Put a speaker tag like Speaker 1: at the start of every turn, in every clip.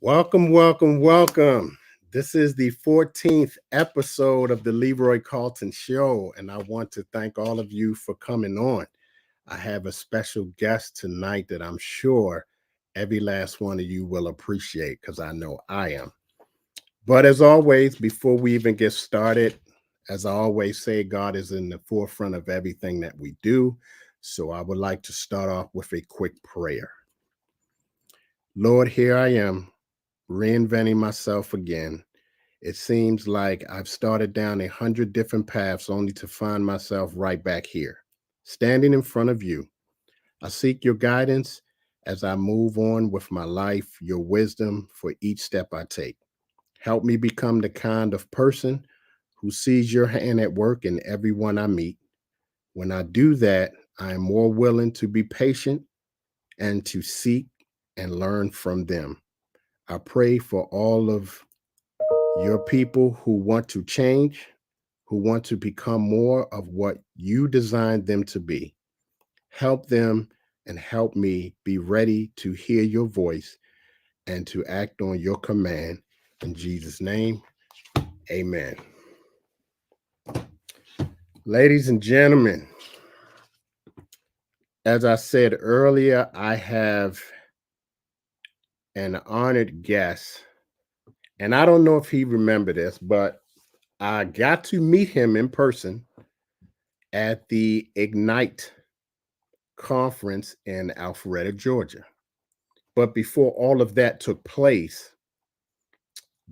Speaker 1: Welcome, welcome, welcome. This is the 14th episode of the Leroy Carlton Show, and I want to thank all of you for coming on. I have a special guest tonight that I'm sure every last one of you will appreciate because I know I am. But as always, before we even get started, as I always say, God is in the forefront of everything that we do. So I would like to start off with a quick prayer. Lord, here I am, reinventing myself again. It seems like I've started down 100 different paths only to find myself right back here, standing in front of you. I seek your guidance as I move on with my life, your wisdom for each step I take. Help me become the kind of person who sees your hand at work in everyone I meet. When I do that, I am more willing to be patient and to seek and learn from them. I pray for all of your people who want to change, who want to become more of what you designed them to be. Help them and help me be ready to hear your voice and to act on your command. In Jesus' name, amen. Ladies and gentlemen, as I said earlier, I have an honored guest. And I don't know if he remembered this, but I got to meet him in person at the Ignite conference in Alpharetta, Georgia. But before all of that took place,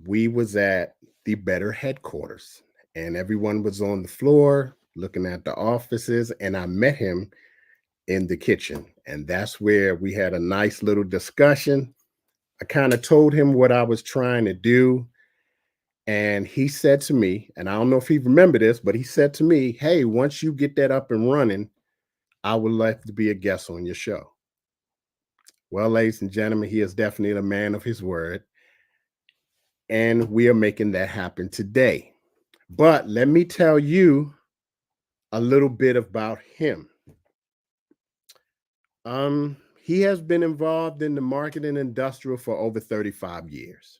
Speaker 1: we was at the Better headquarters and everyone was on the floor looking at the offices, and I met him in the kitchen, and that's where we had a nice little discussion. I kind of told him what I was trying to do, and he said to me, and I don't know if he remembered this, but he said to me, "Hey, once you get that up and running, I would like to be a guest on your show." Well, ladies and gentlemen, he is definitely a man of his word, and we are making that happen today. But let me tell you a little bit about him. He has been involved in the marketing industrial for over 35 years.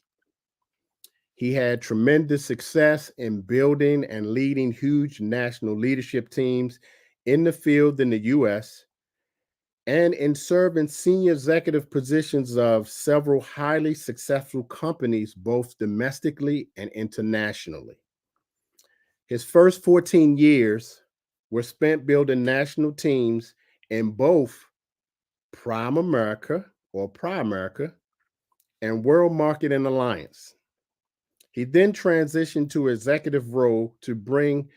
Speaker 1: He had tremendous success in building and leading huge national leadership teams in the field in the US and in serving senior executive positions of several highly successful companies, both domestically and internationally. His first 14 years were spent building national teams in both Prime America or Primerica and World Marketing Alliance. He then transitioned to executive role to bring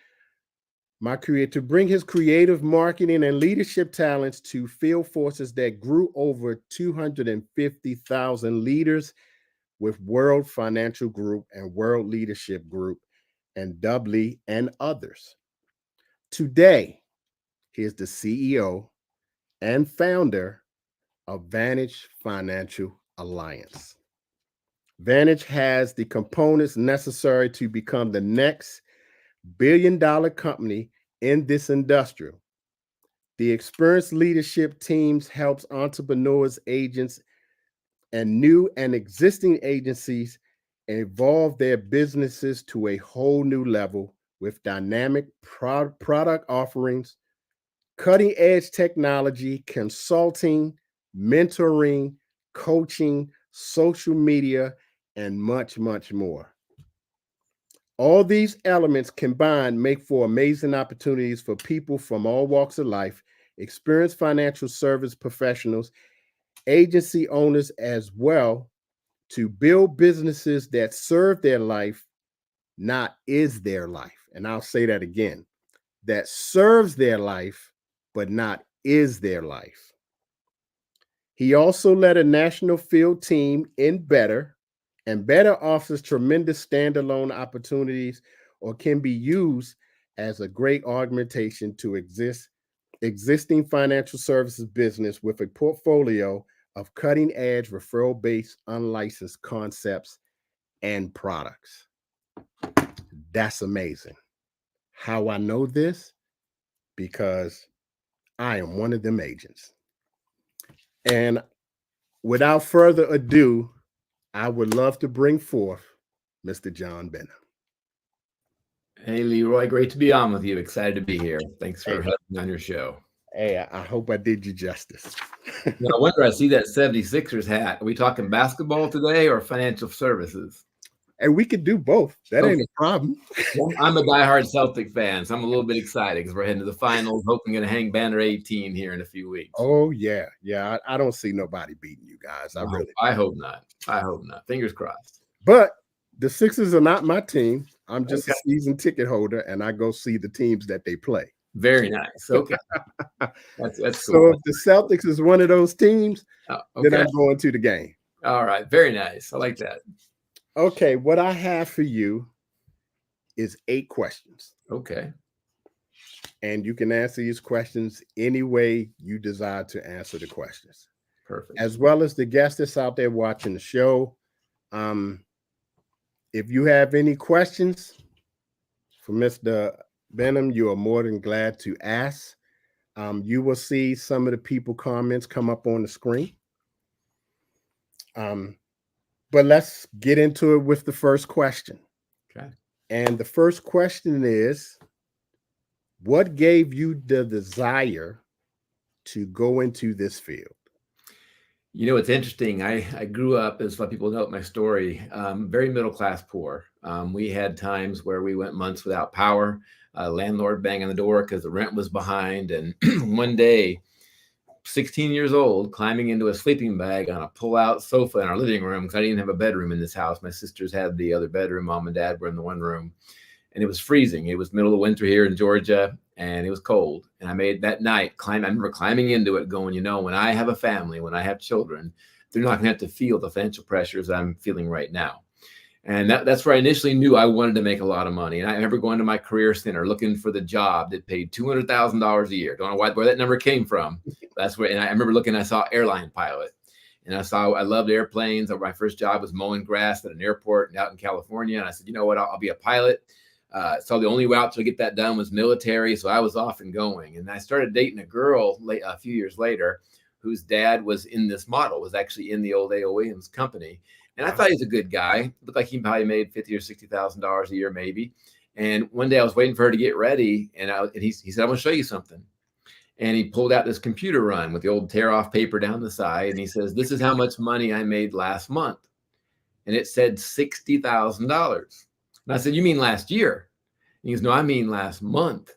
Speaker 1: his creative marketing and leadership talents to field forces that grew over 250,000 leaders with World Financial Group and World Leadership Group and Doubly and others. Today, he is the CEO and founder of Vantage Financial Alliance. Vantage has the components necessary to become the next billion-dollar company in this industrial. The experienced leadership teams helps entrepreneurs, agents, and new and existing agencies evolve their businesses to a whole new level with dynamic product offerings, cutting-edge technology, consulting, mentoring, coaching, social media, and much, much more. All these elements combined make for amazing opportunities for people from all walks of life, experienced financial service professionals, agency owners as well, to build businesses that serve their life, not is their life. And I'll say that again, that serves their life, but not is their life. He also led a national field team in Better, and Better offers tremendous standalone opportunities or can be used as a great augmentation to existing financial services business with a portfolio of cutting-edge referral-based unlicensed concepts and products. That's amazing. How I know this? Because I am one of them agents. And without further ado, I would love to bring forth Mr. John Benham.
Speaker 2: Hey, Leroy, great to be on with you. Excited to be here. Thanks for
Speaker 1: Hey,
Speaker 2: having me on your show.
Speaker 1: hey, I hope I did you justice.
Speaker 2: Now, I wonder, I see that 76ers hat. Are we talking basketball today or financial services?
Speaker 1: And we could do both. That ain't
Speaker 2: Okay.
Speaker 1: a problem.
Speaker 2: Well, I'm a diehard Celtic fan, so I'm a little bit excited because we're heading to the finals. Hoping going to hang banner 18 here in a few weeks.
Speaker 1: Oh, yeah. Yeah. I don't see nobody beating you guys. I really
Speaker 2: I hope not. I hope not. Fingers crossed.
Speaker 1: But the Sixers are not my team. I'm just
Speaker 2: Okay.
Speaker 1: a season ticket holder, and I go see the teams that they play.
Speaker 2: Very nice. Okay. That's
Speaker 1: So
Speaker 2: cool.
Speaker 1: if the Celtics is one of those teams,
Speaker 2: Okay.
Speaker 1: then I'm going to the game.
Speaker 2: All right. Very nice. I like that.
Speaker 1: Okay. What I have for you is 8 questions.
Speaker 2: Okay.
Speaker 1: And you can answer these questions any way you desire to answer the questions.
Speaker 2: Perfect.
Speaker 1: As well as the guests that's out there watching the show. If you have any questions for Mr. Benham, you are more than glad to ask. You will see some of the people comments come up on the screen. But let's get into it with the first question.
Speaker 2: Okay.
Speaker 1: And the first question is, what gave you the desire to go into this field?
Speaker 2: You know, it's interesting. I grew up, as a lot of people know my story, very middle class poor. We had times where we went months without power, landlord banging the door because the rent was behind. And one day, 16 years old, climbing into a sleeping bag on a pull-out sofa in our living room, because I didn't have a bedroom in this house. My sisters had the other bedroom. Mom and dad were in the one room. And it was freezing. It was middle of winter here in Georgia, and it was cold. And I made that night I remember climbing into it going, you know, when I have a family, when I have children, they're not going to have to feel the financial pressures I'm feeling right now. And that's where I initially knew I wanted to make a lot of money. And I remember going to my career center looking for the job that paid $200,000 a year. Don't know where that number came from. That's where, and I remember looking, I saw airline pilot. And I loved airplanes. My first job was mowing grass at an airport out in California. And I said, you know what, I'll be a pilot. So the only route to get that done was military. So I was off and going. And I started dating a girl a few years later whose dad was in this model, was actually in the old A.O. Williams company. And I thought he was a good guy. Looked like he probably made $50,000 or $60,000 a year, maybe. And one day I was waiting for her to get ready. And he said, I'm going to show you something. And he pulled out this computer run with the old tear off paper down the side. And he says, this is how much money I made last month. And it said $60,000. And I said, you mean last year? And he goes, no, I mean last month.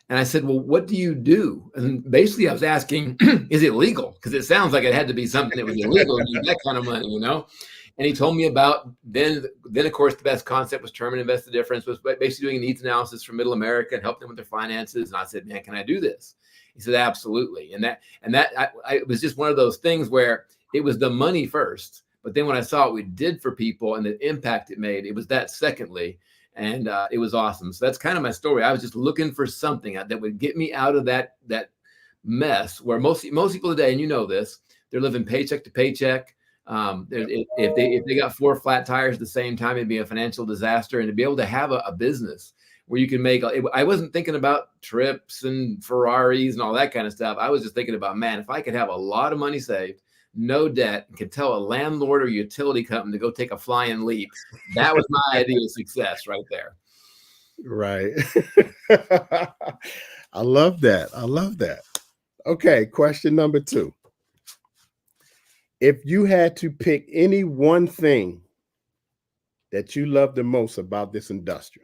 Speaker 2: And I said, well, what do you do? And basically I was asking, is it legal? Because it sounds like it had to be something that was illegal to use that kind of money, you know? And he told me about, then of course, the best concept was term and invest the difference, was basically doing a needs analysis for middle America and help them with their finances. And I said, man, can I do this? He said, absolutely. And it was just one of those things where it was the money first. But then when I saw what we did for people and the impact it made, it was that secondly. And it was awesome. So that's kind of my story. I was just looking for something that would get me out of that mess where most people today, and you know this, they're living paycheck to paycheck. If they got 4 flat tires at the same time, it'd be a financial disaster. And to be able to have a business where you can make, I wasn't thinking about trips and Ferraris and all that kind of stuff. I was just thinking about, man, if I could have a lot of money saved, no debt, and could tell a landlord or utility company to go take a flying leap, that was my idea of success right there.
Speaker 1: Right. I love that. I love that. Okay, question number 2. If you had to pick any one thing that you love the most about this industry,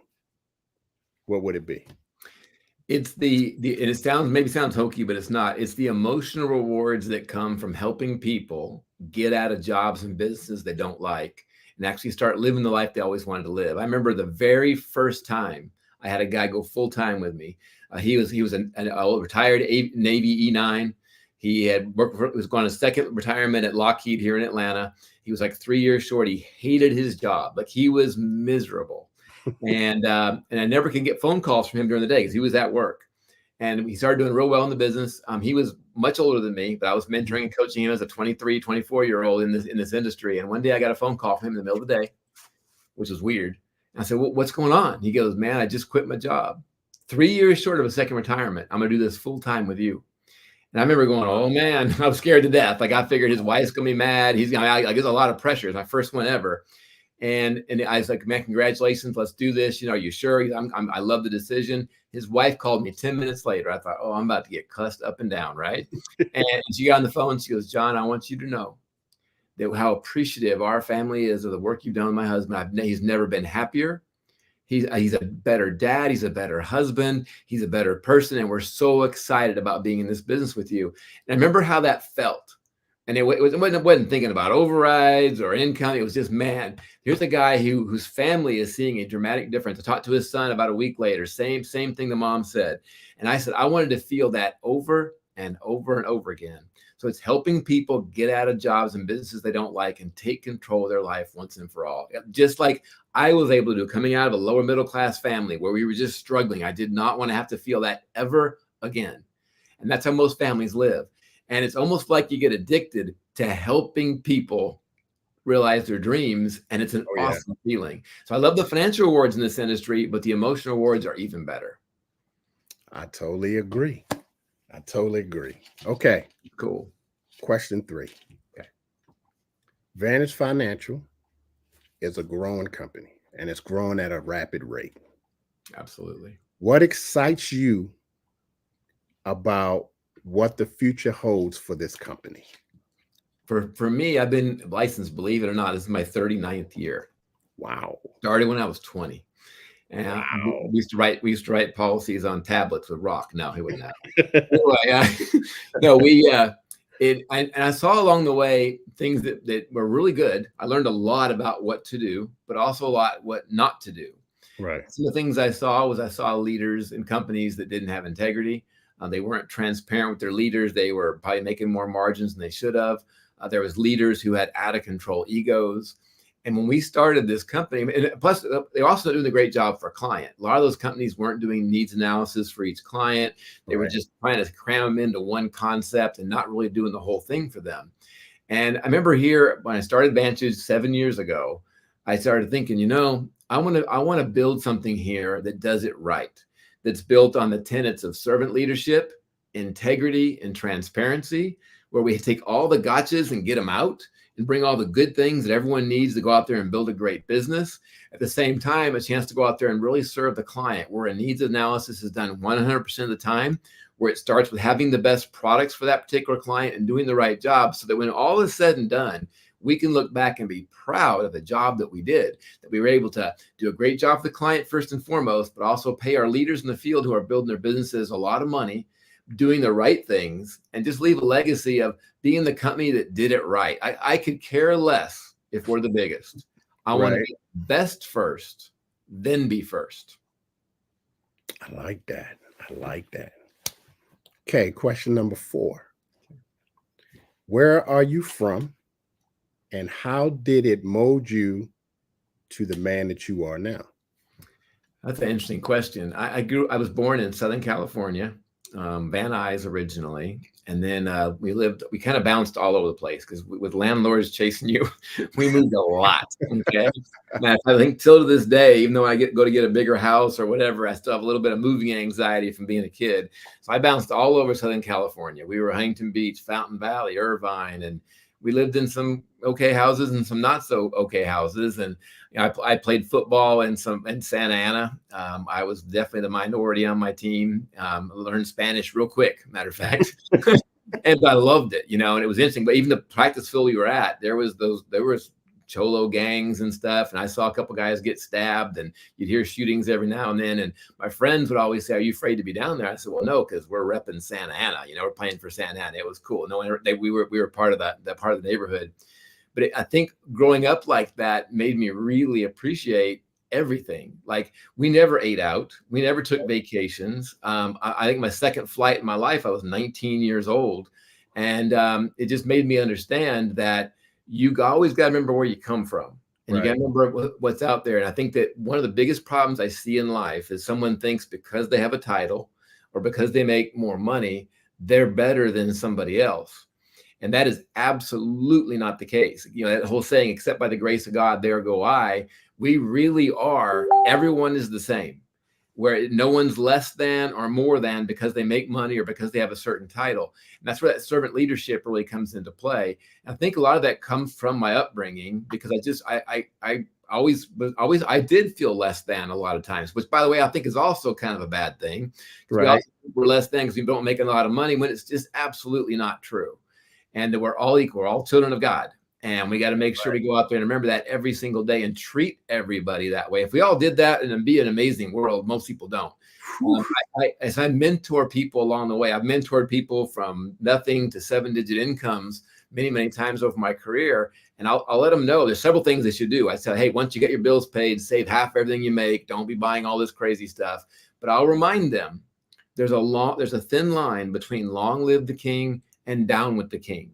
Speaker 1: what would it be?
Speaker 2: It's and it maybe sounds hokey, but it's not. It's the emotional rewards that come from helping people get out of jobs and businesses they don't like and actually start living the life they always wanted to live. I remember the very first time I had a guy go full time with me. He was a retired Navy E9. He had was going on his second retirement at Lockheed here in Atlanta. He was like 3 years short. He hated his job. Like he was miserable. And I never could get phone calls from him during the day because he was at work. And he started doing real well in the business. He was much older than me, but I was mentoring and coaching him as a 23, 24-year-old in this industry. And one day I got a phone call from him in the middle of the day, which was weird. And I said, well, what's going on? He goes, man, I just quit my job. 3 years short of a second retirement. I'm going to do this full time with you. And I remember going, oh man, I was scared to death. Like I figured his wife's gonna be mad. He's gonna, I guess a lot of pressure. It's my first one ever. And I was like, man, congratulations, let's do this. Are you sure? I love the decision. His wife called me 10 minutes later. I thought, oh, I'm about to get cussed up and down, right? And she got on the phone. She goes, John, I want you to know that how appreciative our family is of the work you've done with my husband. He's never been happier. He's a better dad. He's a better husband. He's a better person. And we're so excited about being in this business with you. And I remember how that felt. And it wasn't thinking about overrides or income. It was just, man, here's a guy whose family is seeing a dramatic difference. I talked to his son about a week later. Same thing the mom said. And I said, I wanted to feel that over and over and over again. So it's helping people get out of jobs and businesses they don't like and take control of their life once and for all. Just like I was able to do coming out of a lower middle class family where we were just struggling. I did not want to have to feel that ever again. And that's how most families live. And it's almost like you get addicted to helping people realize their dreams. And it's an awesome feeling. So I love the financial rewards in this industry, but the emotional rewards are even better.
Speaker 1: I totally agree. Okay.
Speaker 2: Cool.
Speaker 1: Question 3.
Speaker 2: Okay.
Speaker 1: Vantage Financial is a growing company and it's growing at a rapid rate.
Speaker 2: Absolutely.
Speaker 1: What excites you about what the future holds for this company?
Speaker 2: For me, I've been licensed, believe it or not, this is my 39th year.
Speaker 1: Wow.
Speaker 2: Started when I was 20. And
Speaker 1: wow.
Speaker 2: we used to write policies on tablets with rock. No, he wouldn't have. Anyway, no, and I saw along the way things that were really good. I learned a lot about what to do, but also a lot what not to do.
Speaker 1: Right.
Speaker 2: Some of the things I saw leaders in companies that didn't have integrity. They weren't transparent with their leaders. They were probably making more margins than they should have. There was leaders who had out of control egos. And when we started this company, and plus they were also doing a great job for a client. A lot of those companies weren't doing needs analysis for each client. They were just trying to cram them into one concept and not really doing the whole thing for them. And I remember here when I started Vantage 7 years ago, I started thinking, I want to build something here that does it right, that's built on the tenets of servant leadership, integrity, and transparency, where we take all the gotchas and get them out and bring all the good things that everyone needs to go out there and build a great business. At the same time, a chance to go out there and really serve the client, where a needs analysis is done 100% of the time, where it starts with having the best products for that particular client and doing the right job, so that when all is said and done, we can look back and be proud of the job that we did, that we were able to do a great job for the client first and foremost, but also pay our leaders in the field who are building their businesses a lot of money, doing the right things, and just leave a legacy of being the company that did it right. I could care less if we're the biggest. I want to be best first, then be first.
Speaker 1: I like that. Okay, question number 4. Where are you from, and how did it mold you to the man that you are now?
Speaker 2: That's an interesting question. I was born in Southern California, Van Nuys originally, and then we kind of bounced all over the place because with landlords chasing you, we moved a lot. Okay, now I think till to this day, even though I go to get a bigger house or whatever, I still have a little bit of moving anxiety from being a kid. So I bounced all over Southern California. We were Huntington Beach, Fountain Valley, Irvine, and we lived in some okay houses and some not so okay houses. And I played football in Santa Ana. I was definitely the minority on my team. Learned Spanish real quick, matter of fact. And I loved it, and it was interesting. But even the practice field we were at, there was cholo gangs and stuff. And I saw a couple guys get stabbed, and you'd hear shootings every now and then. And my friends would always say, "Are you afraid to be down there?" I said, "Well, no, because we're repping Santa Ana. We're playing for Santa Ana." It was cool. No, we were part of that part of the neighborhood. But I think growing up like that made me really appreciate everything. Like, we never ate out. We never took vacations. I think my second flight in my life, I was 19 years old. And it just made me understand that you always got to remember where you come from. And you got to remember what's out there. And I think that one of the biggest problems I see in life is someone thinks because they have a title or because they make more money, they're better than somebody else. And that is absolutely not the case. That whole saying, except by the grace of God, there go I. We really are. Everyone is the same. where no one's less than or more than because they make money or because they have a certain title. And that's where that servant leadership really comes into play. And I think a lot of that comes from my upbringing, because I I did feel less than a lot of times, which, by the way, I think is also kind of a bad thing, because we
Speaker 1: Right.
Speaker 2: also think we're less than because we don't make a lot of money, when it's just absolutely not true. And that we're all equal, we're all children of God. And we got to make sure we go out there and remember that every single day and treat everybody that way. If we all did that, it'd be an amazing world. Most people don't. As I mentor people along the way, I've mentored people from nothing to 7-digit incomes many, many times over my career. And I'll let them know there's several things they should do. I said, hey, once you get your bills paid, save half everything you make. Don't be buying all this crazy stuff. But I'll remind them there's a thin line between long live the king and down with the king.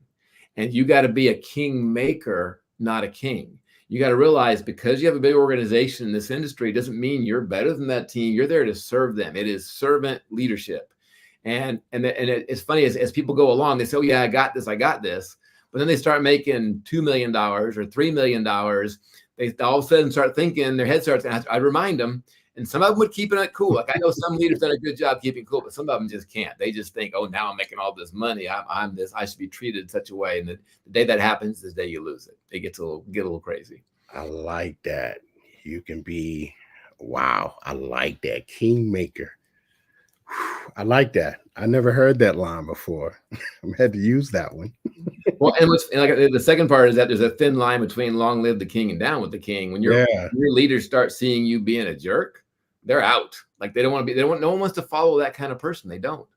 Speaker 2: And you got to be a king maker, not a king. You got to realize, because you have a big organization in this industry, doesn't mean you're better than that team. You're there to serve them. It is servant leadership. And it's funny, as people go along, they say, oh yeah, I got this. But then they start making $2 million or $3 million. They all of a sudden start thinking, their head starts, I remind them, and some of them would keep it cool. Like, I know some leaders done a good job keeping cool, but some of them just can't. They just think, oh, now I'm making all this money. I'm this. I should be treated in such a way. And the day that happens is the day you lose it. It get a little crazy.
Speaker 1: I like that. You can be, wow. I like that. Kingmaker. I like that. I never heard that line before. I had to use that one.
Speaker 2: Well, and like the second part is that there's a thin line between long live the king and down with the king. When your leaders start seeing you being a jerk, they're out. Like, they don't want to be. No one wants to follow that kind of person. They don't.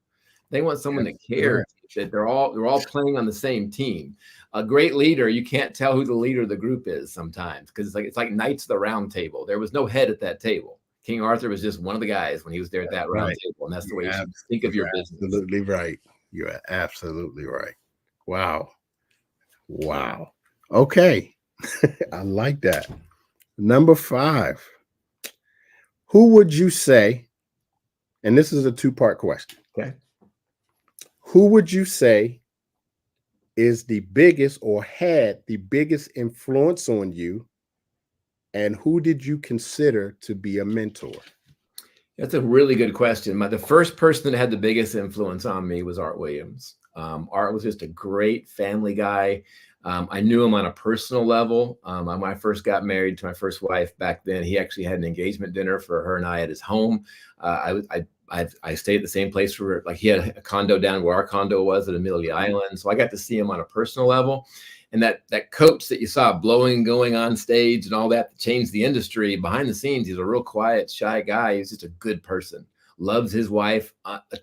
Speaker 2: They want someone that cares, that they're all playing on the same team. A great leader, you can't tell who the leader of the group is sometimes, because it's like Knights of the Round Table. There was no head at that table. King Arthur was just one of the guys when he was there at that round table, and that's the way you should think of your business.
Speaker 1: Absolutely right. You are absolutely right. Wow. Wow. Okay. I like that. Number 5. Who would you say, and this is a 2-part question.
Speaker 2: Okay.
Speaker 1: Who would you say is the biggest or had the biggest influence on you, and who did you consider to be a mentor?
Speaker 2: That's a really good question. The first person that had the biggest influence on me was Art Williams. Art was just a great family guy. I knew him on a personal level. When I first got married to my first wife back then, he actually had an engagement dinner for her and I at his home. I stayed at the same place for, like, he had a condo down where our condo was at Amelia Island. So I got to see him on a personal level. And that coach that you saw blowing, going on stage and all that changed the industry. Behind the scenes, he's a real quiet, shy guy. He's just a good person. Loves his wife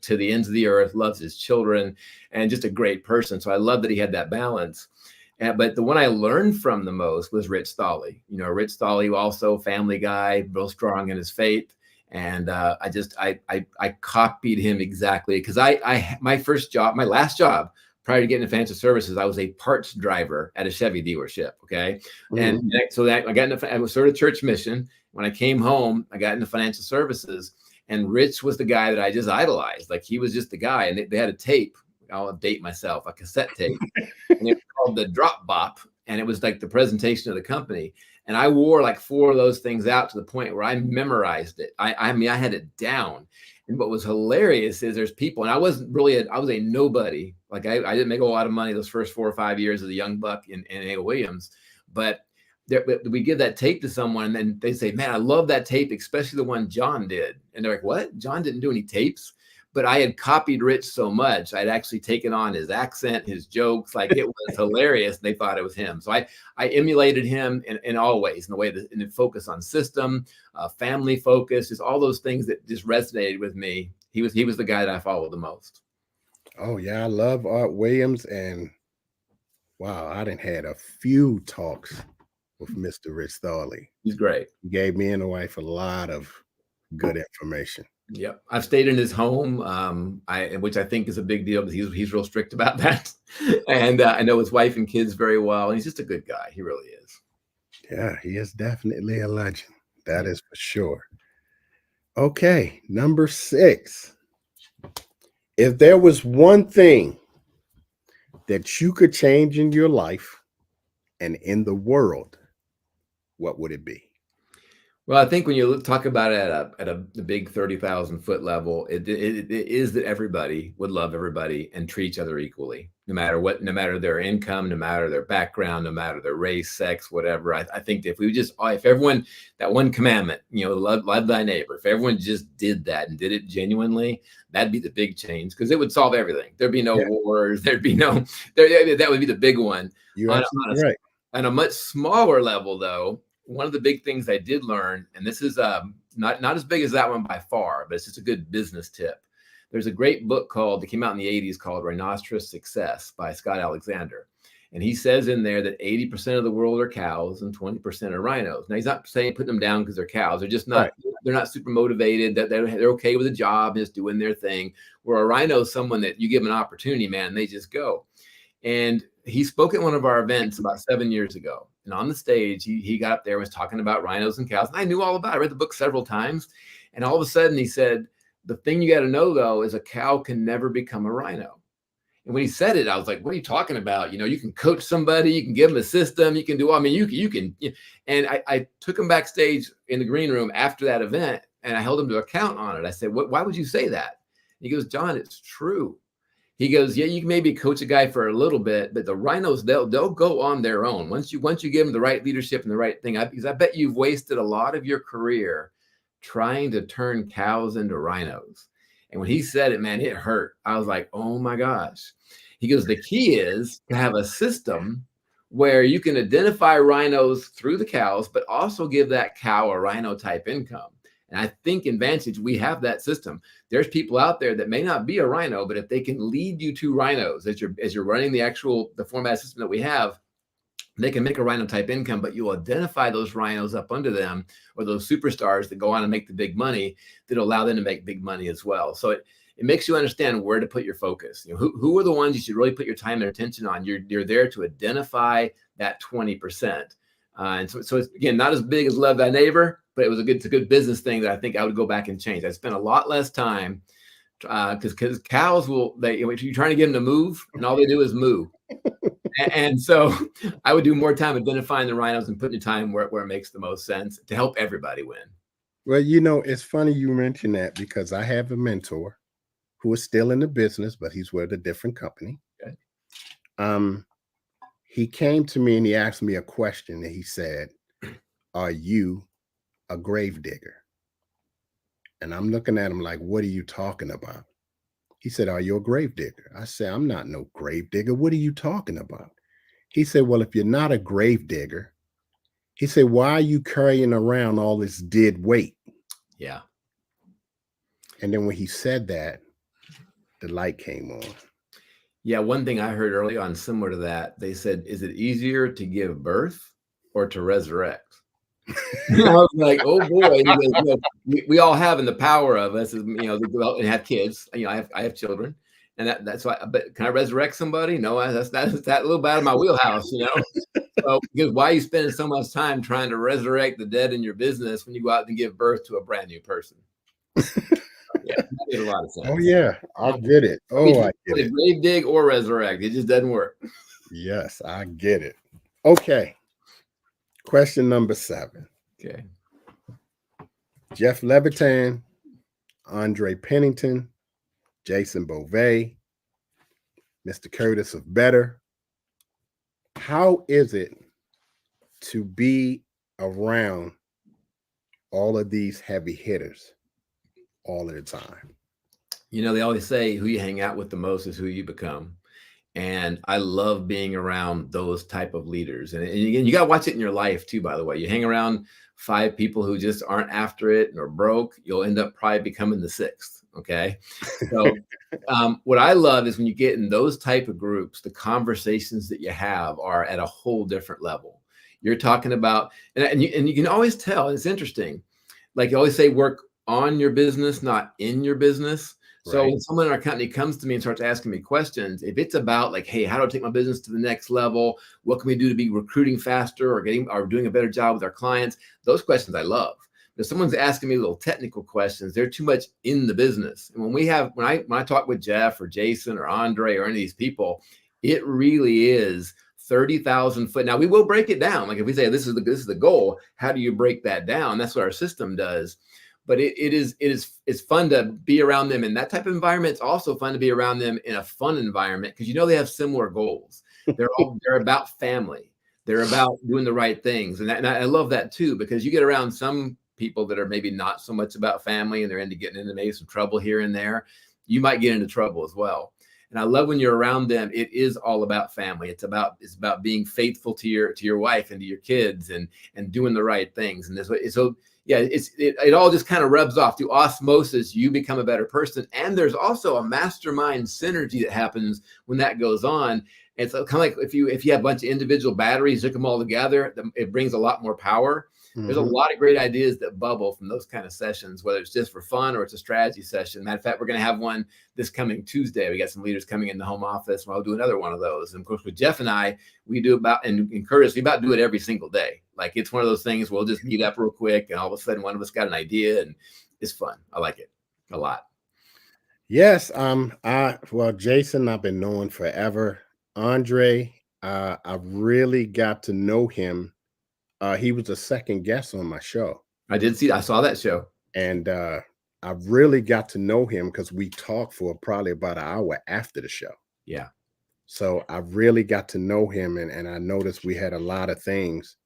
Speaker 2: to the ends of the earth, loves his children, and just a great person. So I love that he had that balance. But the one I learned from the most was Rich Stolley. Rich Stolley, also family guy, real strong in his faith. And I copied him exactly, because my last job prior to getting into financial services, I was a parts driver at a Chevy dealership. Okay. Mm-hmm. And so that I was sort of church mission. When I came home, I got into financial services, and Rich was the guy that I just idolized. Like, he was just the guy. And they had a tape. I'll date myself, a cassette tape. And it was called the Drop Bop. And it was like the presentation of the company. And I wore like 4 of those things out to the point where I memorized it. I mean, I had it down. And what was hilarious is there's people, and I was a nobody. Like, I didn't make a lot of money those first 4 or 5 years as a young buck in A. Williams. But we give that tape to someone, and then they say, man, I love that tape, especially the one John did. And they're like, what? John didn't do any tapes? But I had copied Rich so much, I'd actually taken on his accent, his jokes. Like, it was hilarious. They thought it was him. So I emulated him in all ways, in the way that, and the focus on system, family focus, just all those things that just resonated with me. He was the guy that I followed the most.
Speaker 1: Oh yeah, I love Art Williams, and wow, I done had a few talks with Mr. Rich Stolley.
Speaker 2: He's great.
Speaker 1: He gave me and the wife a lot of good information.
Speaker 2: Yep. I've stayed in his home, which I think is a big deal, because he's real strict about that. And I know his wife and kids very well. And he's just a good guy. He really is.
Speaker 1: Yeah, he is definitely a legend. That is for sure. Okay, number 6. If there was one thing that you could change in your life and in the world, what would it be?
Speaker 2: Well, I think when you talk about it at a the big 30,000-foot level, it is that everybody would love everybody and treat each other equally, no matter what, no matter their income, no matter their background, no matter their race, sex, whatever. I think that if we just, if everyone, that one commandment, love thy neighbor, if everyone just did that and did it genuinely, that'd be the big change because it would solve everything. There'd be no
Speaker 1: Yeah,
Speaker 2: wars. There'd be no, that would be the big one.
Speaker 1: you're
Speaker 2: On
Speaker 1: absolutely right.
Speaker 2: a much smaller level, though, one of the big things I did learn, and this is not as big as that one by far, but it's just a good business tip. There's a great book that came out in the 80s called Rhinoceros Success by Scott Alexander. And he says in there that 80% of the world are cows and 20% are rhinos. Now, he's not saying putting them down because they're cows. They're just not,
Speaker 1: Right.
Speaker 2: they're not super motivated, that they're okay with a job, just doing their thing. Where a rhino is someone that you give them an opportunity, man, they just go. And he spoke at one of our events about 7 years ago. And on the stage, he got up there and was talking about rhinos and cows. And I knew all about it. I read the book several times. And all of a sudden he said, the thing you got to know, though, is a cow can never become a rhino. And when he said it, I was like, what are you talking about? You can coach somebody, you can give them a system, you can do, you can. And I took him backstage in the green room after that event and I held him to account on it. I said, why would you say that? And he goes, John, it's true. He goes, yeah, you can maybe coach a guy for a little bit, but the rhinos, they'll go on their own. Once you give them the right leadership and the right thing, because I bet you've wasted a lot of your career trying to turn cows into rhinos. And when he said it, man, it hurt. I was like, oh my gosh. He goes, the key is to have a system where you can identify rhinos through the cows, but also give that cow a rhino type income. And I think in Vantage, we have that system. There's people out there that may not be a rhino, but if they can lead you to rhinos as you're running the format system that we have, they can make a rhino type income, but you'll identify those rhinos up under them or those superstars that go on and make the big money that allow them to make big money as well. So it makes you understand where to put your focus. Who are the ones you should really put your time and attention on? You're there to identify that 20%. And so it's, again, not as big as love thy neighbor, but it's a good business thing that I think I would go back and change. I spent a lot less time because cows if you're trying to get them to move and all they do is move. And so I would do more time identifying the rhinos and putting the time where it makes the most sense to help everybody win.
Speaker 1: Well, it's funny you mention that because I have a mentor who is still in the business, but he's with a different company.
Speaker 2: Okay.
Speaker 1: He came to me and he asked me a question and he said, are you a grave digger? And I'm looking at him like, what are you talking about? He said, are you a grave digger? I said, I'm not no grave digger. What are you talking about? He said, well, if you're not a grave digger, he said, why are you carrying around all this dead weight?
Speaker 2: Yeah.
Speaker 1: And then when he said that, the light came on.
Speaker 2: Yeah. One thing I heard early on similar to that, they said, is it easier to give birth or to resurrect? I was like, oh boy. Goes, we all have in the power of us, and have kids. I have children, and that's why. But can I resurrect somebody? No, that's that little bit out of my wheelhouse. So, because why are you spending so much time trying to resurrect the dead in your business when you go out and give birth to a brand new person? Yeah, that made a lot of sense.
Speaker 1: Oh yeah, I get it. Oh, I get it.
Speaker 2: Grave dig or resurrect, it just doesn't work.
Speaker 1: Yes, I get it. Okay. Question number 7.
Speaker 2: Okay.
Speaker 1: Jeff Levitan, Andre Pennington, Jason Beauvais, Mr. Curtis of Better. How is it to be around all of these heavy hitters all of the time?
Speaker 2: They always say who you hang out with the most is who you become. And I love being around those type of leaders. And again, you got to watch it in your life too, by the way. You hang around 5 people who just aren't after it and are broke, you'll end up probably becoming the 6th. Okay. So what I love is when you get in those type of groups, the conversations that you have are at a whole different level. You're talking about, and you can always tell, it's interesting. Like you always say, work on your business, not in your business. So when someone in our company comes to me and starts asking me questions, if it's about like, hey, how do I take my business to the next level? What can we do to be recruiting faster or doing a better job with our clients? Those questions I love. If someone's asking me little technical questions, they're too much in the business. And when I talk with Jeff or Jason or Andre or any of these people, it really is 30,000 foot. Now we will break it down. Like if we say this is the goal, how do you break that down? That's what our system does. But it's fun to be around them in that type of environment. It's also fun to be around them in a fun environment because they have similar goals. They're about family. They're about doing the right things, and I love that too, because you get around some people that are maybe not so much about family and they're into getting into maybe some trouble here and there. You might get into trouble as well. And I love when you're around them. It is all about family. It's about being faithful to your wife and to your kids and doing the right things. And this way, so yeah, it all just kind of rubs off through osmosis. You become a better person, and there's also a mastermind synergy that happens when that goes on. And so kind of like if you have a bunch of individual batteries, hook them all together, it brings a lot more power. There's a lot of great ideas that bubble from those kind of sessions, whether it's just for fun or it's a strategy session. Matter of fact, we're going to have one this coming Tuesday. We got some leaders coming in the home office, and I'll do another one of those. And of course, with Jeff and I, we do and Curtis, we about do it every single day. Like it's one of those things we'll just meet up real quick, and all of a sudden one of us got an idea, and it's fun. I like it a lot.
Speaker 1: Yes. Well, Jason, I've been knowing forever. Andre, I really got to know him. He was a second guest on my show.
Speaker 2: I saw that show.
Speaker 1: And I really got to know him because we talked for probably about an hour after the show.
Speaker 2: Yeah.
Speaker 1: So I really got to know him, and I noticed we had a lot of things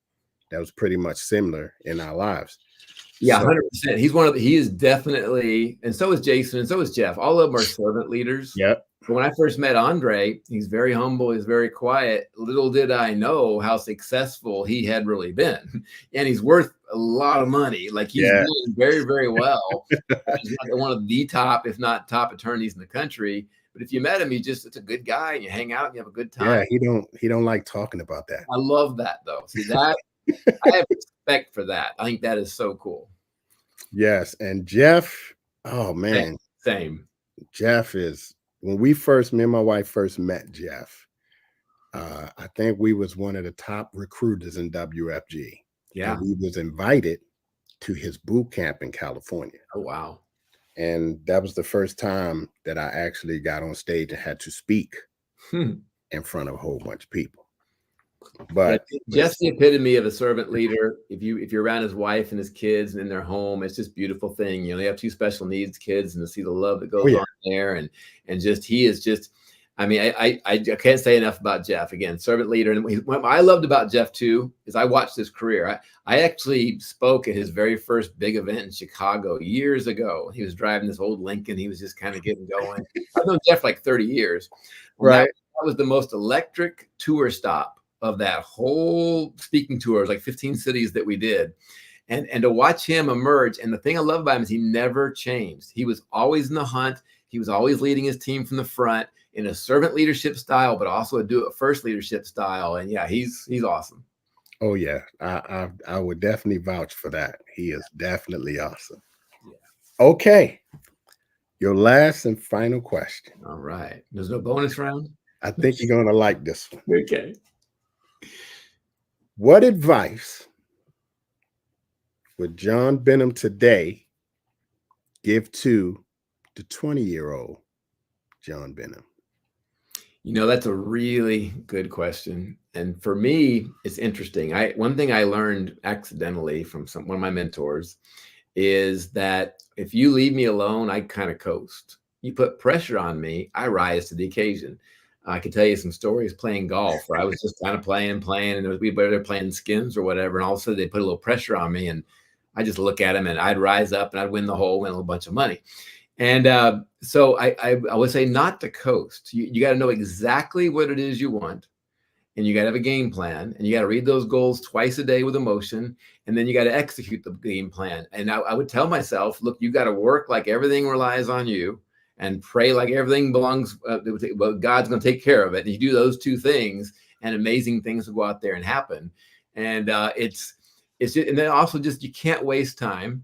Speaker 1: that was pretty much similar in our lives.
Speaker 2: Yeah, 100%. He is definitely, and so is Jason, and so is Jeff. All of them are servant leaders.
Speaker 1: Yep.
Speaker 2: But when I first met Andre, he's very humble, he's very quiet. Little did I know how successful he had really been. And he's worth a lot of money. Like he's doing very, very well. He's one of the top, if not top attorneys in the country. But if you met him, it's a good guy, and you hang out and you have a good time.
Speaker 1: Yeah, he don't like talking about that.
Speaker 2: I love that though. See that I have respect for that. I think that is so cool.
Speaker 1: Yes. And Jeff, oh man.
Speaker 2: Same.
Speaker 1: Jeff is, when me and my wife first met Jeff, I think we was one of the top recruiters in WFG.
Speaker 2: Yeah.
Speaker 1: And we was invited to his boot camp in California.
Speaker 2: Oh, wow.
Speaker 1: And that was the first time that I actually got on stage and had to speak in front of a whole bunch of people. But
Speaker 2: Jeff's the epitome of a servant leader. If you're around his wife and his kids and in their home, it's just a beautiful thing. They have 2 special needs kids, and to see the love that goes on there, and he is just. I mean, I can't say enough about Jeff. Again, servant leader. And what I loved about Jeff too is I watched his career. I actually spoke at his very first big event in Chicago years ago. He was driving this old Lincoln. He was just kind of getting going. I've known Jeff like 30 years.
Speaker 1: Right.
Speaker 2: That was the most electric tour stop of that whole speaking tour. It was like 15 cities that we did. And to watch him emerge. And the thing I love about him is he never changed. He was always in the hunt. He was always leading his team from the front in a servant leadership style, but also a do-it-first leadership style. And yeah, he's awesome.
Speaker 1: Oh yeah, I would definitely vouch for that. He is definitely awesome. Yeah. Okay, your last and final question.
Speaker 2: All right. There's no bonus round?
Speaker 1: I think you're going to like this one.
Speaker 2: Okay.
Speaker 1: What advice would John Benham today give to the 20-year-old John Benham?
Speaker 2: That's a really good question. And for me, it's interesting. One thing I learned accidentally from one of my mentors is that if you leave me alone, I kind of coast. You put pressure on me, I rise to the occasion. I could tell you some stories playing golf where I was just kind of playing, and we were playing skins or whatever, and all of a sudden they put a little pressure on me, and I just look at them, and I'd rise up and I'd win the hole, win a bunch of money. And so I would say not to coast. You got to know exactly what it is you want, and you got to have a game plan, and you got to read those goals twice a day with emotion, and then you got to execute the game plan. And I would tell myself, look, you got to work like everything relies on you, and pray like everything belongs. Well, God's going to take care of it. And you do those 2 things, and amazing things will go out there and happen. And it's just, and then also just you can't waste time.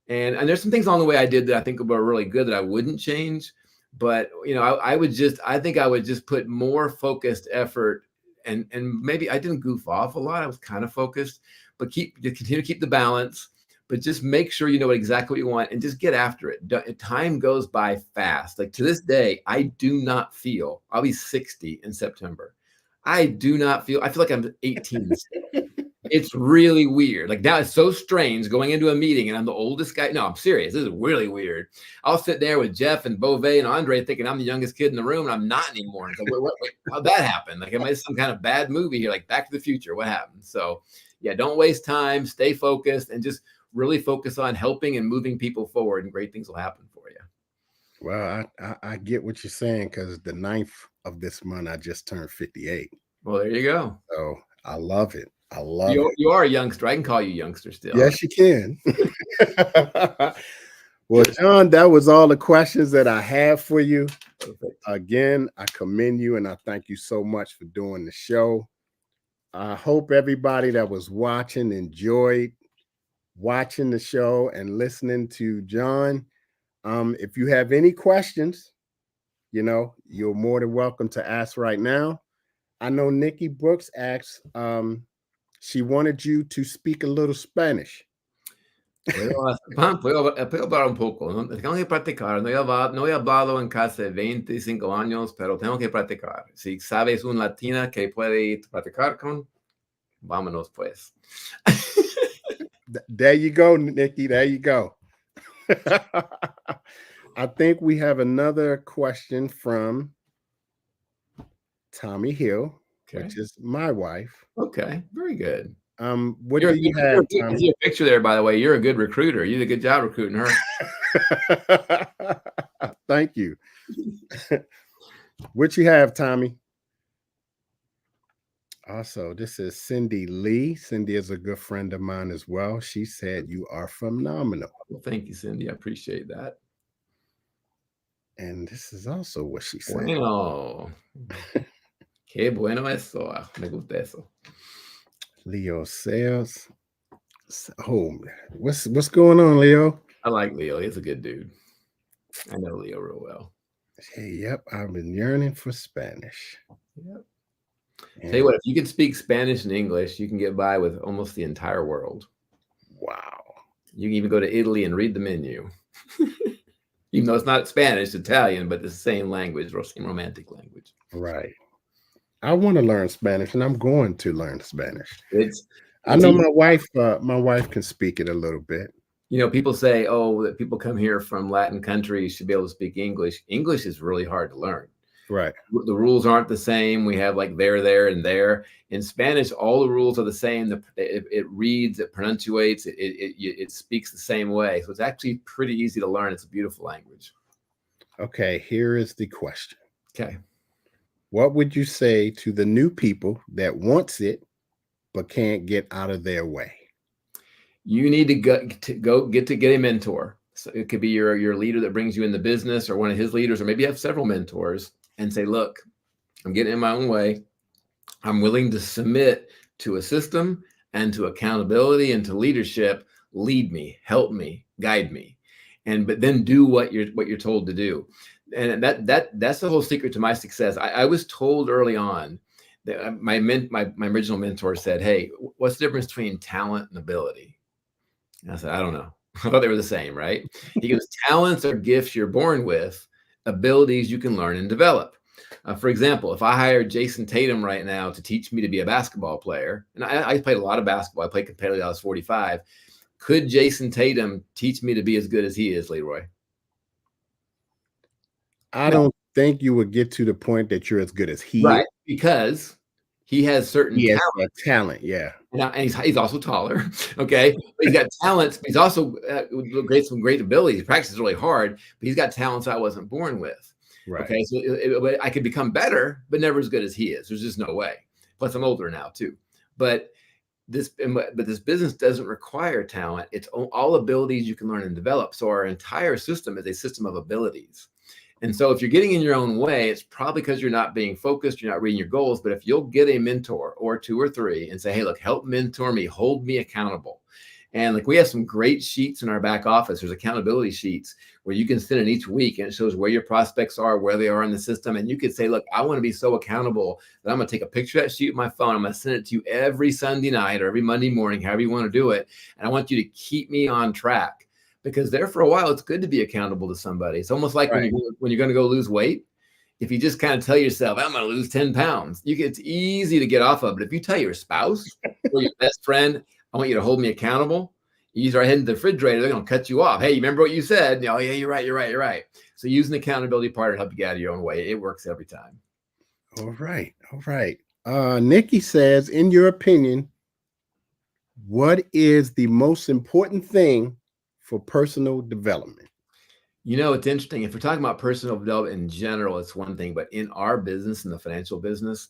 Speaker 2: And there's some things along the way I did that I think were really good that I wouldn't change. But I think I would just put more focused effort, and maybe I didn't goof off a lot. I was kind of focused, but continue to keep the balance. But just make sure you know exactly what you want and just get after it. Time goes by fast. Like to this day, I do not feel, I'll be 60 in September. I do not feel, I feel like I'm 18. It's really weird. Like now it's so strange going into a meeting and I'm the oldest guy. No, I'm serious. This is really weird. I'll sit there with Jeff and Beauvais and Andre thinking I'm the youngest kid in the room and I'm not anymore. And it's like, how'd that happen? Like, am I some kind of bad movie here? Like Back to the Future, what happened? So yeah, don't waste time, stay focused, and just really focus on helping and moving people forward, and great things will happen for you.
Speaker 1: Well, I get what you're saying because the 9th of this month, I just turned 58.
Speaker 2: Well, there you go.
Speaker 1: So I love it. I love it.
Speaker 2: You are a youngster. I can call you youngster still.
Speaker 1: Yes, you can. Well, John, that was all the questions that I have for you.
Speaker 2: Perfect.
Speaker 1: Again, I commend you and I thank you so much for doing the show. I hope everybody that was watching enjoyed watching the show and listening to John. If you have any questions, you're more than welcome to ask right now. I know Nikki Brooks asked, she wanted you to speak a little Spanish.
Speaker 2: Puedo hablar un poco, ¿no? Tengo que practicar. No he hablado en casi 25 años, pero tengo que practicar. Si sabes una latina que puede practicar con, vámonos pues.
Speaker 1: There you go, Nikki. There you go. I think we have another question from Tommy Hill, which is my wife.
Speaker 2: Okay, very good.
Speaker 1: What do you have, Tommy?
Speaker 2: I see a picture there, by the way. You're a good recruiter. You did a good job recruiting her.
Speaker 1: Thank you. What you have, Tommy? Also, this is Cindy Lee. Cindy is a good friend of mine as well. She said you are phenomenal.
Speaker 2: Well, thank you, Cindy. I appreciate that.
Speaker 1: And this is also what she said.
Speaker 2: Bueno. Qué bueno eso. Me gusta eso.
Speaker 1: Leo says, oh, what's going on, Leo?
Speaker 2: I like Leo. He's a good dude. I know Leo real well.
Speaker 1: Hey, yep. I've been yearning for Spanish.
Speaker 2: Yep. Tell you what, if you could speak Spanish and English, you can get by with almost the entire world.
Speaker 1: Wow.
Speaker 2: You can even go to Italy and read the menu. Even though it's not Spanish, it's Italian, but it's the same language, same romantic language.
Speaker 1: Right. I want to learn Spanish, and I'm going to learn Spanish. I know my wife can speak it a little bit.
Speaker 2: People say, oh, that people come here from Latin countries should be able to speak English. English is really hard to learn.
Speaker 1: Right.
Speaker 2: The rules aren't the same. We have like there, and there. In Spanish, all the rules are the same. It reads, it pronunciates, it speaks the same way. So it's actually pretty easy to learn. It's a beautiful language.
Speaker 1: Okay, here is the question.
Speaker 2: Okay.
Speaker 1: What would you say to the new people that wants it but can't get out of their way?
Speaker 2: You need to get a mentor. So it could be your leader that brings you in the business, or one of his leaders, or maybe you have several mentors, and say, look, I'm getting in my own way. I'm willing to submit to a system and to accountability and to leadership. Lead me, help me, guide me, but then do what you're told to do. And that's the whole secret to my success. I was told early on that my original mentor said, hey, what's the difference between talent and ability? And I said, I don't know. I thought they were the same, right? He goes, talents are gifts you're born with, abilities you can learn and develop. For example, if I hired Jason Tatum right now to teach me to be a basketball player, and I played a lot of basketball. I played competitively till I was 45. Could Jason Tatum teach me to be as good as he is, Leroy?
Speaker 1: I don't think you would get to the point that you're as good as he is.
Speaker 2: Because he has certain
Speaker 1: talent, yeah.
Speaker 2: And he's also taller, okay? But he's got talents. But he's also some great abilities. He practices really hard, but he's got talents I wasn't born with.
Speaker 1: Right.
Speaker 2: Okay, so I could become better, but never as good as he is. There's just no way. Plus, I'm older now too. But this business doesn't require talent. It's all abilities you can learn and develop. So our entire system is a system of abilities. And so if you're getting in your own way, it's probably because you're not being focused, you're not reading your goals. But if you'll get a mentor or two or three and say, hey, look, help mentor me, hold me accountable. And like we have some great sheets in our back office. There's accountability sheets where you can send it each week, and it shows where your prospects are, where they are in the system. And you could say, look, I want to be so accountable that I'm going to take a picture of that sheet with my phone. I'm going to send it to you every Sunday night or every Monday morning, however you want to do it. And I want you to keep me on track, because there for a while, it's good to be accountable to somebody. It's almost like when you're going to go lose weight. if you just kind of tell yourself, I'm going to lose 10 pounds, it's easy to get off of it. If you tell your spouse or your best friend, I want you to hold me accountable, you start heading to the refrigerator, they're going to cut you off. Hey, you remember what you said? Oh, yeah, you're right. So using the accountability part to help you get out of your own way, it works every time.
Speaker 1: All right. Nikki says, in your opinion, what is the most important thing for personal development?
Speaker 2: It's interesting. If we're talking about personal development in general, it's one thing, but in our business, in the financial business,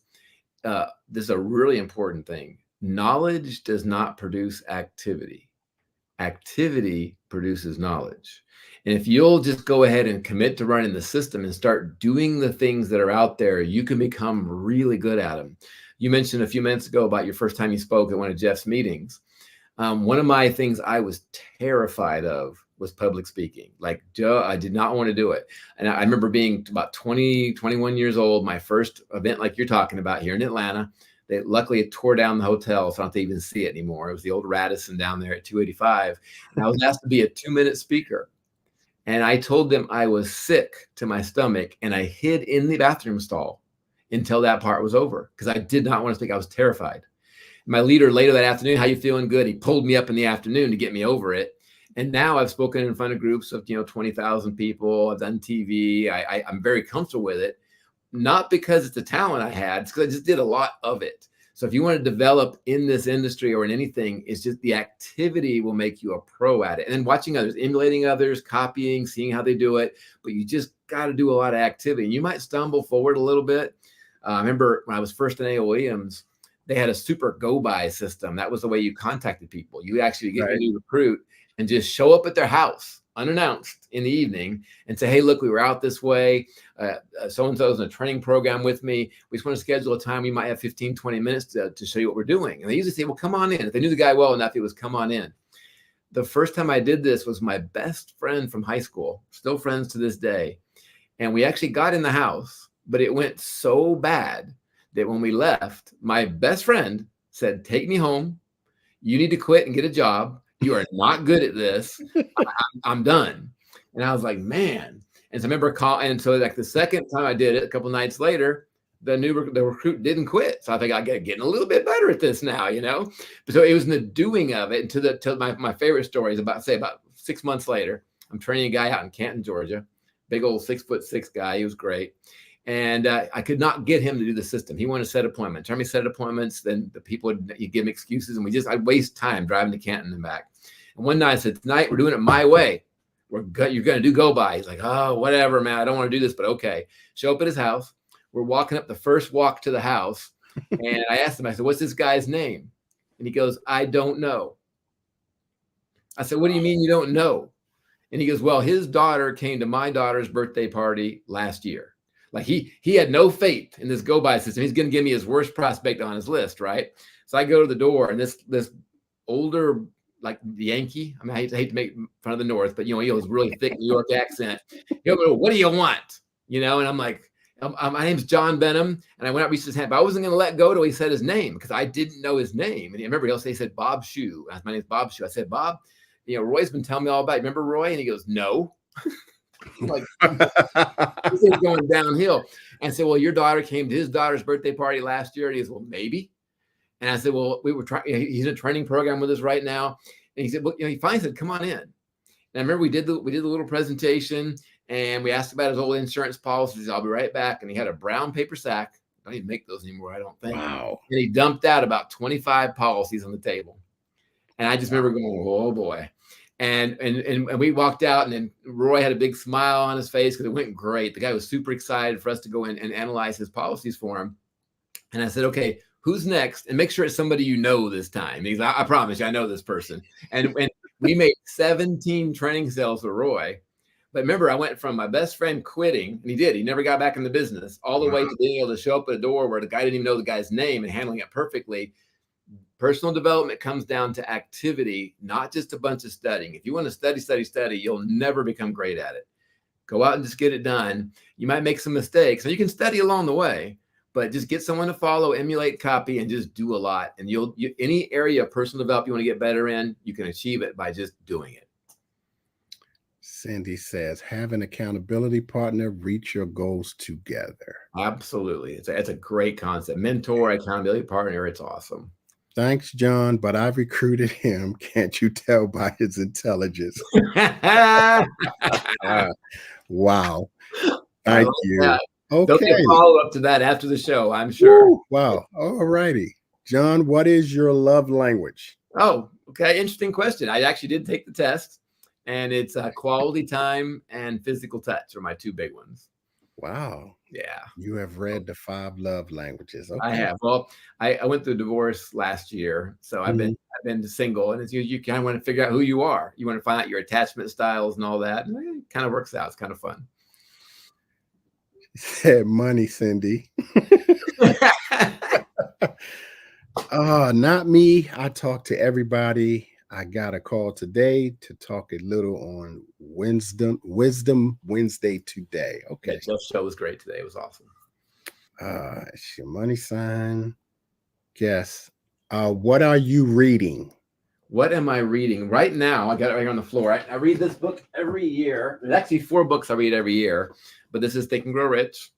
Speaker 2: this is a really important thing. Knowledge does not produce activity. Activity produces knowledge. And if you'll just go ahead and commit to running the system and start doing the things that are out there, you can become really good at them. You mentioned a few minutes ago about your first time you spoke at one of Jeff's meetings. One of my things I was terrified of was public speaking. Like, Joe, I did not want to do it. And I remember being about 20, 21 years old, my first event like you're talking about here in Atlanta. They luckily tore down the hotel, so I don't even see it anymore. It was the old Radisson down there at 285. And I was asked to be a 2-minute speaker. And I told them I was sick to my stomach, and I hid in the bathroom stall until that part was over because I did not want to speak. I was terrified. My leader later that afternoon, how you feeling? Good. He pulled me up in the afternoon to get me over it. And now I've spoken in front of groups of 20,000 people. I've done TV. I'm very comfortable with it, not because it's a talent I had, it's because I just did a lot of it. So if you want to develop in this industry or in anything, it's just the activity will make you a pro at it. And then watching others, emulating others, copying, seeing how they do it. But you just got to do a lot of activity. You might stumble forward a little bit. I remember when I was first in A.O. Williams, they had a super go-by system. That was the way you contacted people. You actually get a new recruit and just show up at their house unannounced in the evening and say, hey, look, we were out this way. So-and-so's in a training program with me. We just want to schedule a time. We might have 15, 20 minutes to show you what we're doing. And they usually say, well, come on in. If they knew the guy well enough, it was come on in. The first time I did this was my best friend from high school, still friends to this day. And we actually got in the house, but it went so bad that when we left, my best friend said, take me home. You need to quit and get a job. You are not good at this. I'm done. And I was like, man. And so I remember calling. And so like the second time I did it, a couple of nights later, the recruit didn't quit. So I think I got getting a little bit better at this now, But so it was in the doing of it. And to my favorite story is about 6 months later, I'm training a guy out in Canton, Georgia, big old 6'6" guy. He was great. And I could not get him to do the system. He wanted to set appointments. Every time he set appointments, then the people would give him excuses. And I'd waste time driving to Canton and back. And one night I said, tonight we're doing it my way. You're going to do go by. He's like, oh, whatever, man. I don't want to do this, but okay. Show up at his house. We're walking up the first walk to the house. And I asked him, I said, what's this guy's name? And he goes, I don't know. I said, what do you mean you don't know? And he goes, well, his daughter came to my daughter's birthday party last year. Like he had no faith in this go-by system. He's going to give me his worst prospect on his list, right? So I go to the door, and this older, like Yankee. I mean, I hate to make fun of the North, but he has really thick New York accent. He'll go, what do you want? And I'm like, my name's John Benham, and I went out, reached his hand, but I wasn't going to let go till he said his name because I didn't know his name. And I remember he said Bob Shue. My name's Bob Shue. I said, Bob, Roy's been telling me all about it. Remember Roy? And he goes, no. Like, this is going downhill. And I said, well, your daughter came to his daughter's birthday party last year. And he goes, well, maybe. And I said, well, we were trying, he's in a training program with us right now. And he said, well, he finally said, come on in. And I remember we did the little presentation, and we asked about his old insurance policies. I'll be right back. And he had a brown paper sack. I don't even make those anymore, I don't think.
Speaker 1: Wow.
Speaker 2: And he dumped out about 25 policies on the table. And I just remember going, oh boy. And we walked out, and then Roy had a big smile on his face because it went great. The guy was super excited for us to go in and analyze his policies for him. And I said, okay, who's next? And make sure it's somebody this time. He's like, I promise you, I know this person. And we made 17 training sales with Roy. But remember, I went from my best friend quitting, and he never got back in the business, all the way to being able to show up at a door where the guy didn't even know the guy's name and handling it perfectly. Personal development comes down to activity, not just a bunch of studying. If you want to study, you'll never become great at it. Go out and just get it done. You might make some mistakes, and you can study along the way, but just get someone to follow, emulate, copy, and just do a lot. And any area of personal development you want to get better in, you can achieve it by just doing it.
Speaker 1: Cindy says, have an accountability partner, reach your goals together.
Speaker 2: Absolutely. It's a great concept. Mentor, accountability partner. It's awesome.
Speaker 1: Thanks, John, but I've recruited him. Can't you tell by his intelligence? Wow.
Speaker 2: I
Speaker 1: Thank
Speaker 2: like
Speaker 1: you.
Speaker 2: that. There'll be a
Speaker 1: Okay.
Speaker 2: follow-up to that after the show, I'm sure.
Speaker 1: Woo, wow. All righty. John, what is your love language?
Speaker 2: Oh, okay. Interesting question. I actually did take the test, and it's quality time and physical touch are my two big ones.
Speaker 1: Wow.
Speaker 2: Yeah,
Speaker 1: You have read the 5 love languages.
Speaker 2: I
Speaker 1: Okay.
Speaker 2: have. Well, I went through a divorce last year, so
Speaker 1: Mhm.
Speaker 2: I've been single, and it's you kind of want to figure out who you are. You want to find out your attachment styles and all that. And it kind of works out. It's kind of fun.
Speaker 1: Said money, Cindy. Not me. I talk to everybody. I got a call today to talk a little on Wisdom Wednesday today. Okay.
Speaker 2: That show was great today. It was awesome.
Speaker 1: It's your money sign. Guess. What are you reading?
Speaker 2: What am I reading right now? I got it right here on the floor. I read this book every year. There's actually 4 books I read every year, but this is Think and Grow Rich,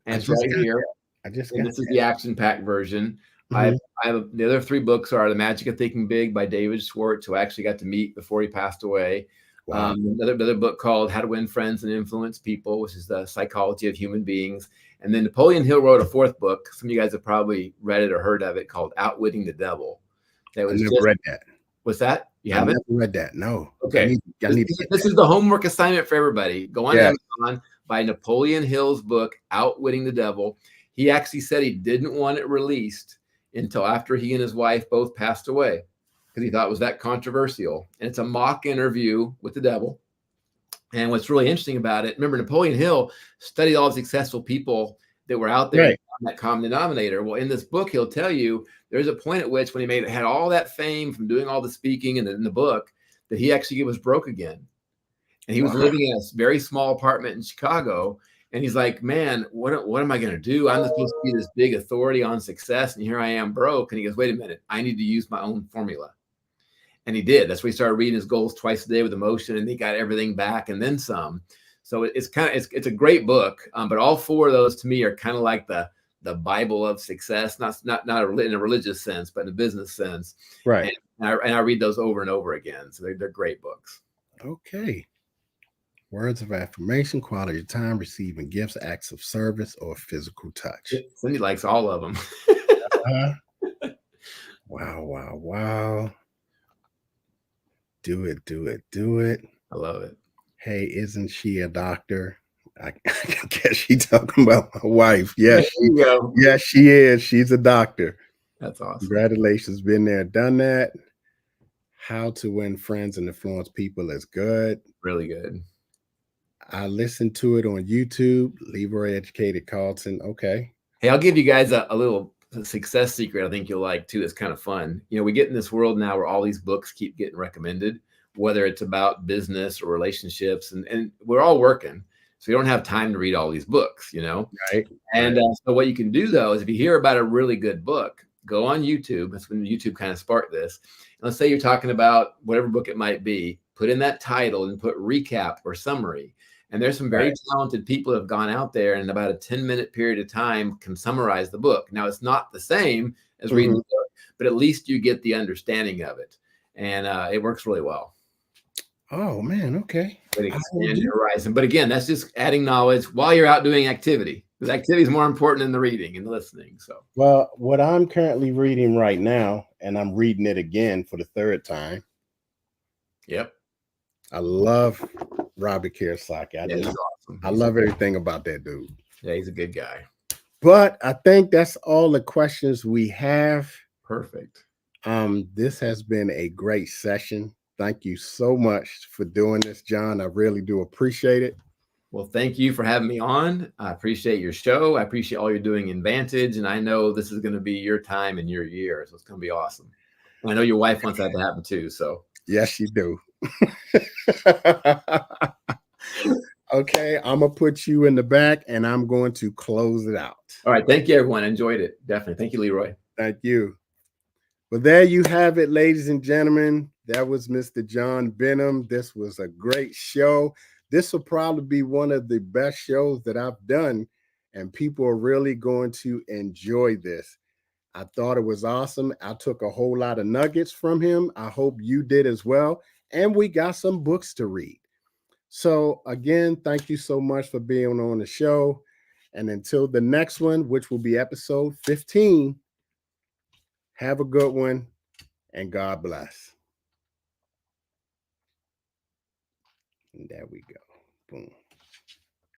Speaker 2: and it's right here.
Speaker 1: I just
Speaker 2: And
Speaker 1: got
Speaker 2: this is the action-packed version.
Speaker 1: Mhm.
Speaker 2: I have the other 3 books are The Magic of Thinking Big by David Schwartz, who I actually got to meet before he passed away.
Speaker 1: Wow.
Speaker 2: Another book called How to Win Friends and Influence People, which is the psychology of human beings. And then Napoleon Hill wrote a 4th book. Some of you guys have probably read it or heard of it, called Outwitting the Devil. That
Speaker 1: I
Speaker 2: was
Speaker 1: never read that.
Speaker 2: What's that? You
Speaker 1: I
Speaker 2: haven't?
Speaker 1: never read that. No.
Speaker 2: Okay.
Speaker 1: I need to get
Speaker 2: This
Speaker 1: that.
Speaker 2: is the homework assignment for everybody. Go on
Speaker 1: Yeah.
Speaker 2: Amazon, buy Napoleon Hill's book, Outwitting the Devil. He actually said he didn't want it released until after he and his wife both passed away because he thought it was that controversial. And it's a mock interview with the devil. And what's really interesting about it, remember, Napoleon Hill studied all the successful people that were out there,
Speaker 1: Right.
Speaker 2: that common denominator. Well, in this book, he'll tell you there's a point at which when he had all that fame from doing all the speaking and in the book, that he actually was broke again. And he was
Speaker 1: Wow.
Speaker 2: living in a very small apartment in Chicago. And he's like, man, what am I going to do? I'm supposed to be this big authority on success. And here I am broke. And he goes, wait a minute, I need to use my own formula. And he did. That's why he started reading his goals twice a day with emotion, and he got everything back and then some. So it's a great book. But all 4 of those to me are kind of like the Bible of success, not in a religious sense, but in a business sense.
Speaker 1: Right.
Speaker 2: And I read those over and over again. So they're great books.
Speaker 1: Okay. Words of affirmation, quality time, receiving gifts, acts of service, or physical touch.
Speaker 2: Cindy likes all of them.
Speaker 1: Wow. Do it.
Speaker 2: I love it.
Speaker 1: Hey, isn't she a doctor? I guess she's talking about my wife. Yes,
Speaker 2: There you go.
Speaker 1: yes, she is. She's a doctor.
Speaker 2: That's awesome.
Speaker 1: Congratulations, been there, done that. How to win friends and influence people is good.
Speaker 2: Really good.
Speaker 1: I listened to it on YouTube. Leroy Carlton. Okay.
Speaker 2: Hey, I'll give you guys a little success secret I think you'll like too. It's kind of fun. You know, we get in this world now where all these books keep getting recommended, whether it's about business or relationships, and we're all working. So you don't have time to read all these books, you know?
Speaker 1: Right.
Speaker 2: And so what you can do though, is if you hear about a really good book, go on YouTube. That's when YouTube kind of sparked this. And let's say you're talking about whatever book it might be, put in that title and put recap or summary. And there's some very talented people that have gone out there and in about a 10-minute period of time can summarize the book. Now, it's not the same as reading the book, but at least you get the understanding of it. And it works really well.
Speaker 1: Oh, man. Okay.
Speaker 2: Expand your horizon. But again, that's just adding knowledge while you're out doing activity. Because activity is more important than the reading and the listening. So,
Speaker 1: well, what I'm currently reading right now, and I'm reading it again for the 3rd time.
Speaker 2: Yep.
Speaker 1: I love Robert Kiyosaki.
Speaker 2: Awesome.
Speaker 1: I love everything about that dude.
Speaker 2: Yeah, he's a good guy.
Speaker 1: But I think that's all the questions we have.
Speaker 2: Perfect.
Speaker 1: This has been a great session. Thank you so much for doing this, John. I really do appreciate it.
Speaker 2: Well, thank you for having me on. I appreciate your show. I appreciate all you're doing in Vantage. And I know this is going to be your time and your year. So it's going to be awesome. And I know your wife wants that to happen too. So
Speaker 1: yes, you do. Okay, I'm going to put you in the back and I'm going to close it out.
Speaker 2: All right. Thank you, everyone. I enjoyed it. Definitely. Thank you, Leroy.
Speaker 1: Thank you. Well, there you have it, ladies and gentlemen. That was Mr. John Benham. This was a great show. This will probably be one of the best shows that I've done, and people are really going to enjoy this. I thought it was awesome. I took a whole lot of nuggets from him. I hope you did as well. And we got some books to read. So, again, thank you so much for being on the show. And until the next one, which will be episode 15, have a good one and God bless. And there we go. Boom.